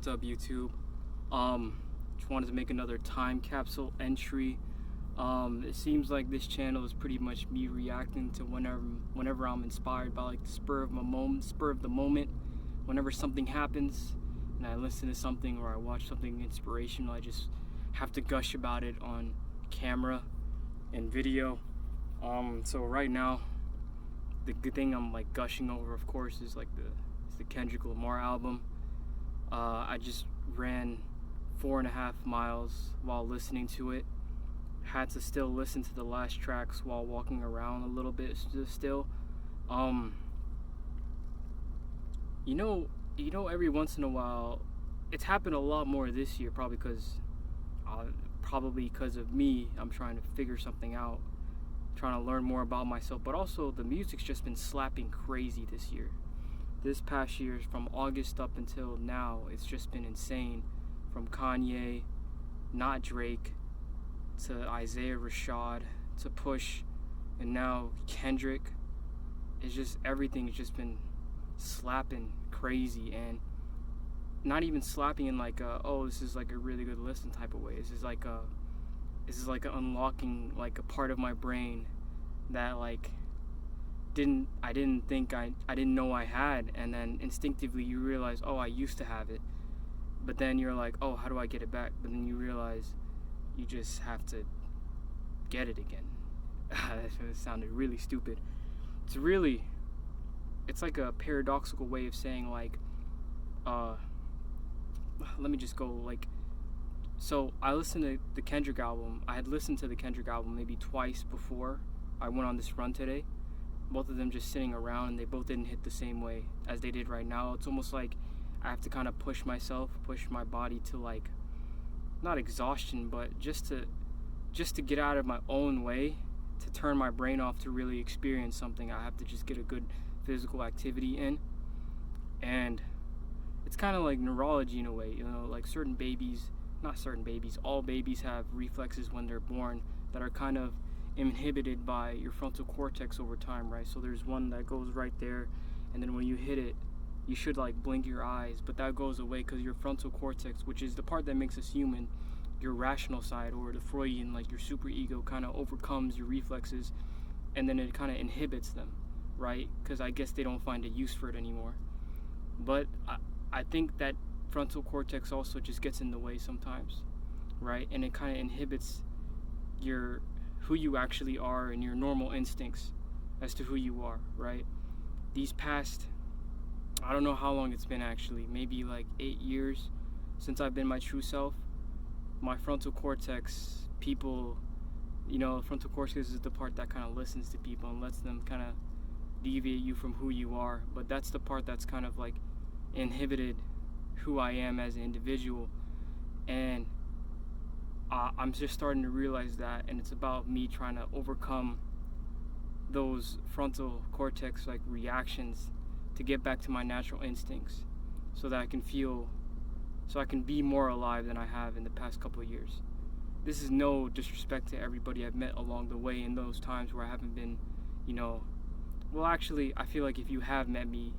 What's up, YouTube? Just wanted to make another time capsule entry. It seems like this channel is pretty much me reacting to whenever I'm inspired by like the spur of the moment. Whenever something happens and I listen to something or I watch something inspirational, I just have to gush about it on camera and video. So right now, the good thing I'm like gushing over, of course, is the Kendrick Lamar album. I just ran 4.5 miles while listening to it. Had to still listen to the last tracks while walking around a little bit still. You know, every once in a while, it's happened a lot more this year, probably because of me. I'm trying to figure something out, trying to learn more about myself, but also the music's just been slapping crazy this year. This past year, from August up until now, it's just been insane. From Kanye, not Drake, to Isaiah Rashad, to Push, and now Kendrick. It's just, everything's just been slapping crazy, and not even slapping in like a, oh, this is like a really good listen type of way. This is like a unlocking like a part of my brain that like I didn't know I had, and then instinctively you realize, oh, I used to have it, but then you're like, oh, how do I get it back? But then you realize you just have to get it again. That sounded really stupid. It's like a paradoxical way of saying like, let me just go like, so I listened to the Kendrick album. I had listened to the Kendrick album maybe twice before I went on this run today. Both of them just sitting around, and they both didn't hit the same way as they did right now. It's almost like I have to kind of push my body to like, not exhaustion, but just to get out of my own way, to turn my brain off to really experience something. I have to just get a good physical activity in. And it's kind of like neurology in a way, you know, like all babies have reflexes when they're born that are kind of inhibited by your frontal cortex over time, right? So there's one that goes right there, and then when you hit it, you should like blink your eyes, but that goes away because your frontal cortex, which is the part that makes us human, your rational side, or the Freudian, like your super ego, kind of overcomes your reflexes, and then it kind of inhibits them, right? Because I guess they don't find a use for it anymore. But I think that frontal cortex also just gets in the way sometimes, right? And it kind of inhibits who you actually are and your normal instincts as to who you are, right? These past, I don't know how long it's been actually, maybe like 8 years since I've been my true self. My frontal cortex, frontal cortex is the part that kind of listens to people and lets them kind of deviate you from who you are. But that's the part that's kind of like inhibited who I am as an individual. And I'm just starting to realize that, and it's about me trying to overcome those frontal cortex like reactions to get back to my natural instincts, so that I can be more alive than I have in the past couple of years. This is no disrespect to everybody I've met along the way in those times where I haven't been, well, actually, I feel like if you have met me,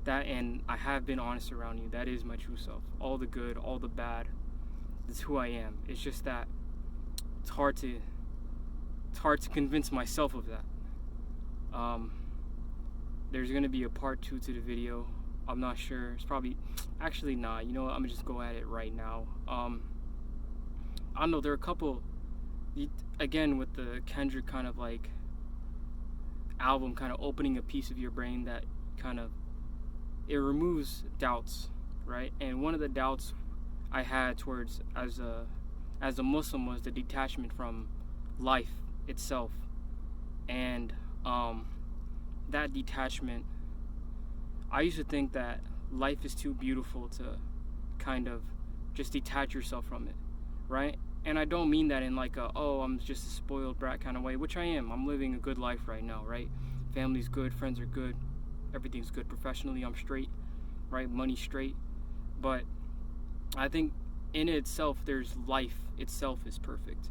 and I have been honest around you, that is my true self. All the good, all the bad, that's who I am. It's just that it's hard to convince myself of that. There's gonna be a part 2 to the video. I'm not sure. It's probably, actually not. You know what? I'm gonna just go at it right now. I don't know. There are a couple, again, with the Kendrick kind of like album, kind of opening a piece of your brain that it removes doubts, right? And one of the doubts I had towards as a Muslim was the detachment from life itself, and that detachment, I used to think that life is too beautiful to kind of just detach yourself from it, right? And I don't mean that in like I'm just a spoiled brat kind of way, which I am. I'm living a good life right now, right? Family's good, friends are good, everything's good. Professionally, I'm straight, right? Money straight. But I think in itself, there's life itself is perfect.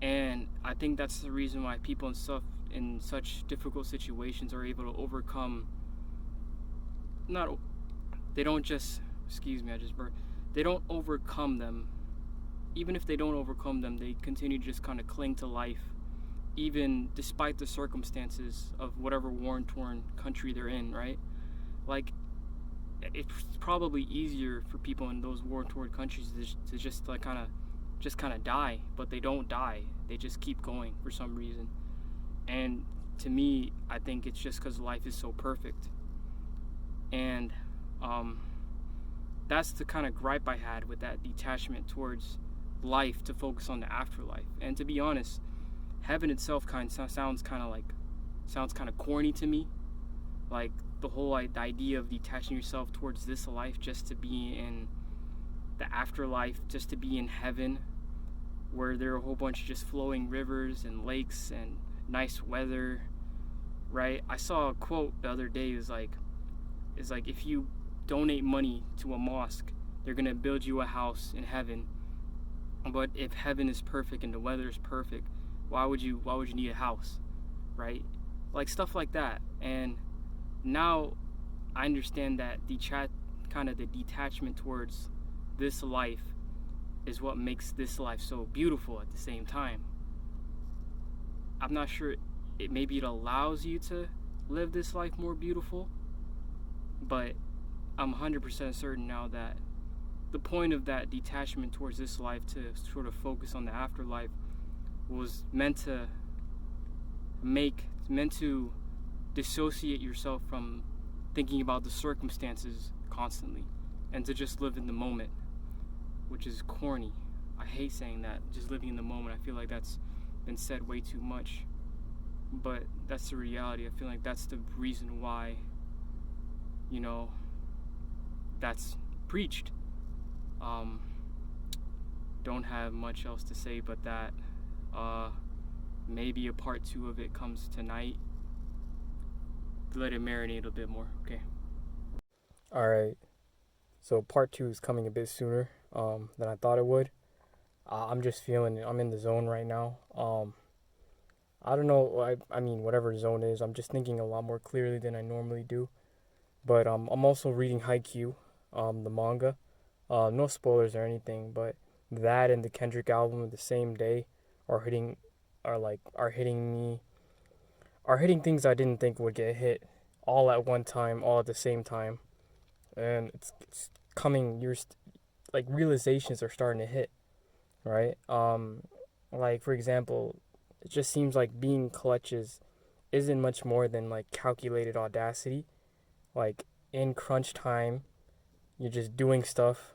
And I think that's the reason why people in such difficult situations are able to overcome, they don't just excuse me, I just burped. They don't overcome them. Even if they don't overcome them, they continue to just kind of cling to life, even despite the circumstances of whatever war-torn country they're in, right? Like, it's probably easier for people in those war-torn countries to just like kind of die, but they don't die. They just keep going for some reason. And to me, I think it's just because life is so perfect. And that's the kind of gripe I had with that detachment towards life to focus on the afterlife. And to be honest, heaven itself sounds kind of corny to me. Like the whole idea of detaching yourself towards this life just to be in the afterlife, just to be in heaven, where there are a whole bunch of just flowing rivers and lakes and nice weather, right? I saw a quote the other day. Is like if you donate money to a mosque, they're gonna build you a house in heaven. But if heaven is perfect and the weather is perfect, why would you need a house, right? Like stuff like that. And now I understand that the detachment towards this life is what makes this life so beautiful at the same time. I'm not sure, maybe it allows you to live this life more beautiful, but I'm 100% certain now that the point of that detachment towards this life to sort of focus on the afterlife was meant to dissociate yourself from thinking about the circumstances constantly and to just live in the moment, which is corny. I hate saying that, just living in the moment. I feel like that's been said way too much, but that's the reality. I feel like that's the reason why, that's preached. Don't have much else to say but that maybe a part 2 of it comes tonight. Let it marinate a bit more. Okay. All right. So part 2 is coming a bit sooner than I thought it would. I'm just feeling it. I'm in the zone right now. I don't know. I mean, whatever zone is, I'm just thinking a lot more clearly than I normally do. But I'm also reading Haikyuu, the manga. No spoilers or anything, but that and the Kendrick album the same day are hitting, are hitting me, are hitting things I didn't think would get hit, all at one time, all at the same time, and it's coming. Like realizations are starting to hit, right? Like for example, it just seems like being clutches isn't much more than like calculated audacity. Like in crunch time, you're just doing stuff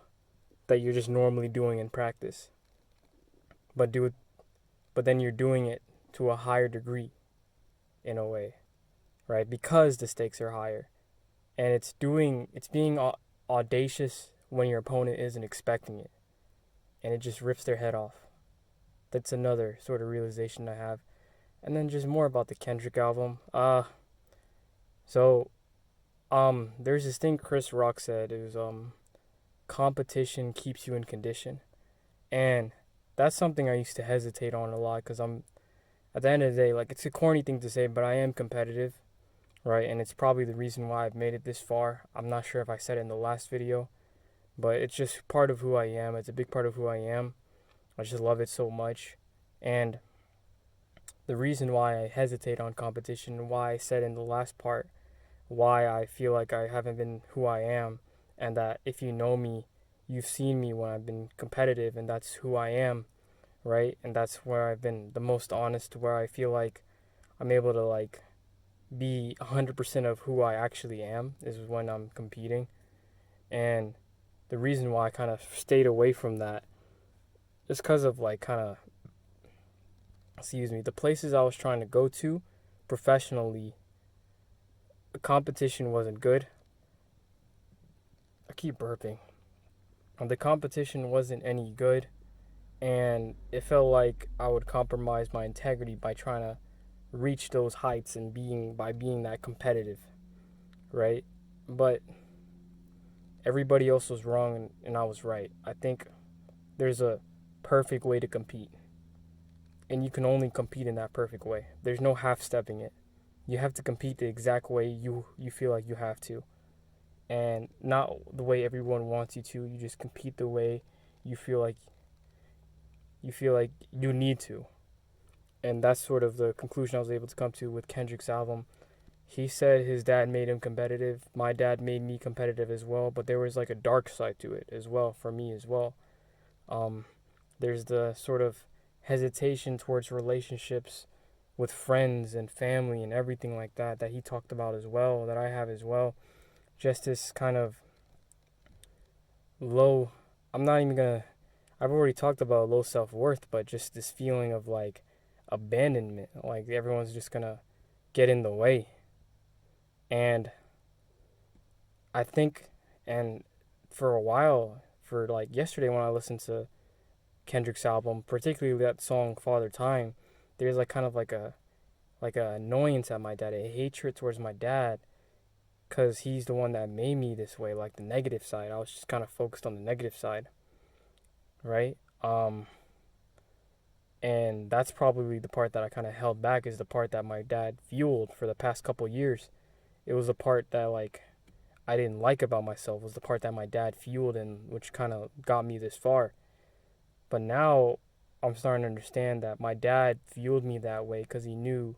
that you're just normally doing in practice, but do it, but then you're doing it to a higher degree in a way, right? Because the stakes are higher, and it's being audacious when your opponent isn't expecting it, and it just rips their head off. That's another sort of realization I have. And then just more about the Kendrick album. So there's this thing Chris Rock said. It was competition keeps you in condition, and that's something I used to hesitate on a lot because I'm at the end of the day, like, it's a corny thing to say, but I am competitive, right? And it's probably the reason why I've made it this far. I'm not sure if I said it in the last video, but it's just part of who I am. It's a big part of who I am. I just love it so much. And the reason why I hesitate on competition and why I said in the last part why I feel like I haven't been who I am, and that if you know me, you've seen me when I've been competitive, and that's who I am, right? And that's where I've been the most honest, where I feel like I'm able to like be 100% of who I actually am is when I'm competing. And the reason why I kind of stayed away from that is because of like kind of, excuse me, the places I was trying to go to professionally, the competition wasn't good. I keep burping. The competition wasn't any good, and it felt like I would compromise my integrity by trying to reach those heights and being that competitive, right? But everybody else was wrong and I was right. I think there's a perfect way to compete, and you can only compete in that perfect way. There's no half stepping it. You have to compete the exact way you feel like you have to. and not the way everyone wants you to. You just compete the way you feel like you need to. And that's sort of the conclusion I was able to come to with Kendrick's album. He said his dad made him competitive. My dad made me competitive as well, but there was like a dark side to it as well for me as well. Um, there's the sort of hesitation towards relationships with friends and family and everything like that that he talked about as well, that I have as well. Just this kind of low, I'm not even gonna, I've already talked about low self worth, but just this feeling of like abandonment, like everyone's just gonna get in the way. And I think, and for a while, for like yesterday when I listened to Kendrick's album, particularly that song Father Time, there's like kind of like a annoyance at my dad, a hatred towards my dad, cause he's the one that made me this way, like the negative side. I was just kind of focused on the negative side, right? And that's probably the part that I kind of held back, is the part that my dad fueled for the past couple years. It was the part that like I didn't like about myself, was the part that my dad fueled, and which kind of got me this far. But now I'm starting to understand that my dad fueled me that way because he knew,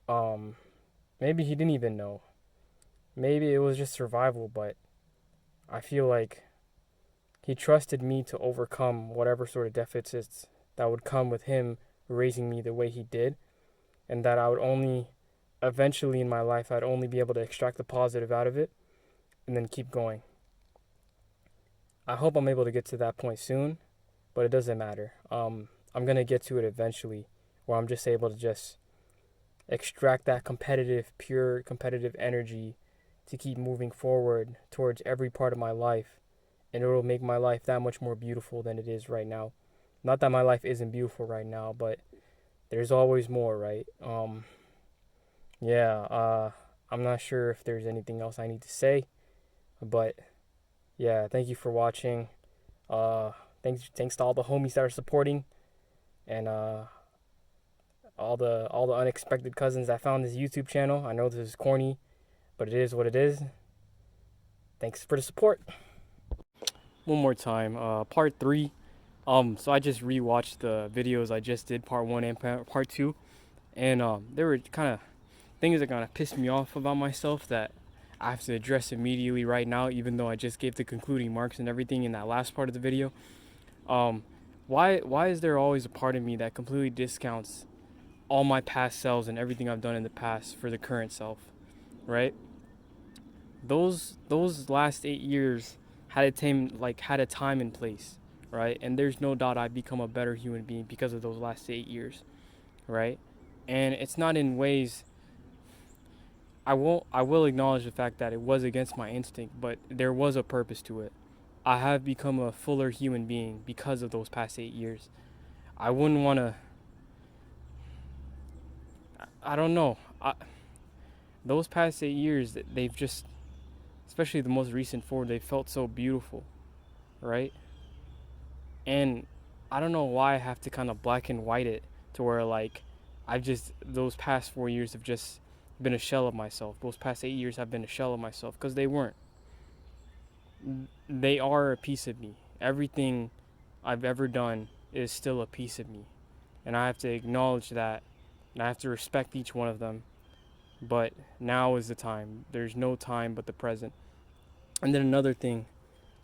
um, maybe he didn't even know. Maybe it was just survival, but I feel like he trusted me to overcome whatever sort of deficits that would come with him raising me the way he did, and that I would only, eventually in my life, I'd only be able to extract the positive out of it and then keep going. I hope I'm able to get to that point soon, but it doesn't matter. I'm gonna get to it eventually, where I'm just able to just extract that competitive, pure competitive energy to keep moving forward towards every part of my life, and it'll make my life that much more beautiful than it is right now. Not that my life isn't beautiful right now, but there's always more, right? Yeah, I'm not sure if there's anything else I need to say, but yeah, thank you for watching. Uh, thanks to all the homies that are supporting, and all the unexpected cousins that found this YouTube channel. I know this is corny, but it is what it is. Thanks for the support. One more time, part 3. So I just rewatched the videos I just did, part 1 and part 2, and there were kind of things that kind of pissed me off about myself that I have to address immediately right now, even though I just gave the concluding marks and everything in that last part of the video. Um, why is there always a part of me that completely discounts all my past selves and everything I've done in the past for the current self, right? Those last 8 years had a time and place, right? And there's no doubt I've become a better human being because of those last 8 years, right? And it's not in ways, I will acknowledge the fact that it was against my instinct, but there was a purpose to it. I have become a fuller human being because of those past 8 years. I wouldn't want to. I don't know. Those past 8 years, they've just, especially the most recent 4, they felt so beautiful, right? And I don't know why I have to kind of black and white it to where like those past 4 years have just been a shell of myself. Those past 8 years have been a shell of myself, because they weren't. They are a piece of me. Everything I've ever done is still a piece of me, and I have to acknowledge that, and I have to respect each one of them. But now is the time. There's no time but the present. And then another thing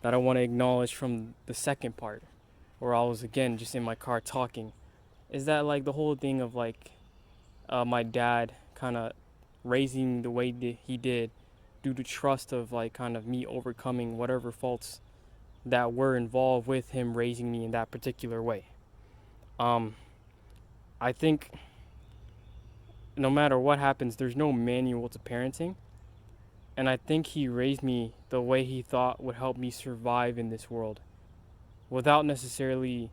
that I want to acknowledge from the second part, where I was again just in my car talking, is that like the whole thing of like my dad kind of raising the way he did due to trust of like kind of me overcoming whatever faults that were involved with him raising me in that particular way. I think no matter what happens, there's no manual to parenting. And I think he raised me the way he thought would help me survive in this world without necessarily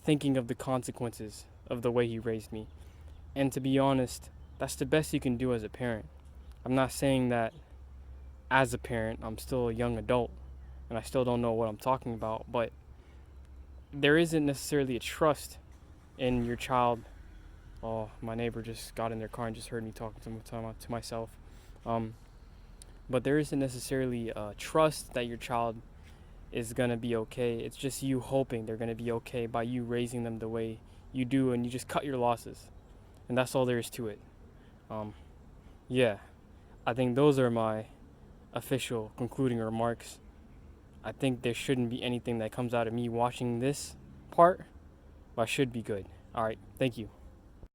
thinking of the consequences of the way he raised me. And to be honest, that's the best you can do as a parent. I'm not saying that as a parent, I'm still a young adult and I still don't know what I'm talking about, but there isn't necessarily a trust in your child. Oh, my neighbor just got in their car and just heard me talking to myself. but there isn't necessarily trust that your child is gonna be okay. It's just you hoping they're gonna be okay by you raising them the way you do, and you just cut your losses, and that's all there is to it. Um, yeah, I think those are my official concluding remarks. I think there shouldn't be anything that comes out of me watching this part, but should be good. All right, thank you.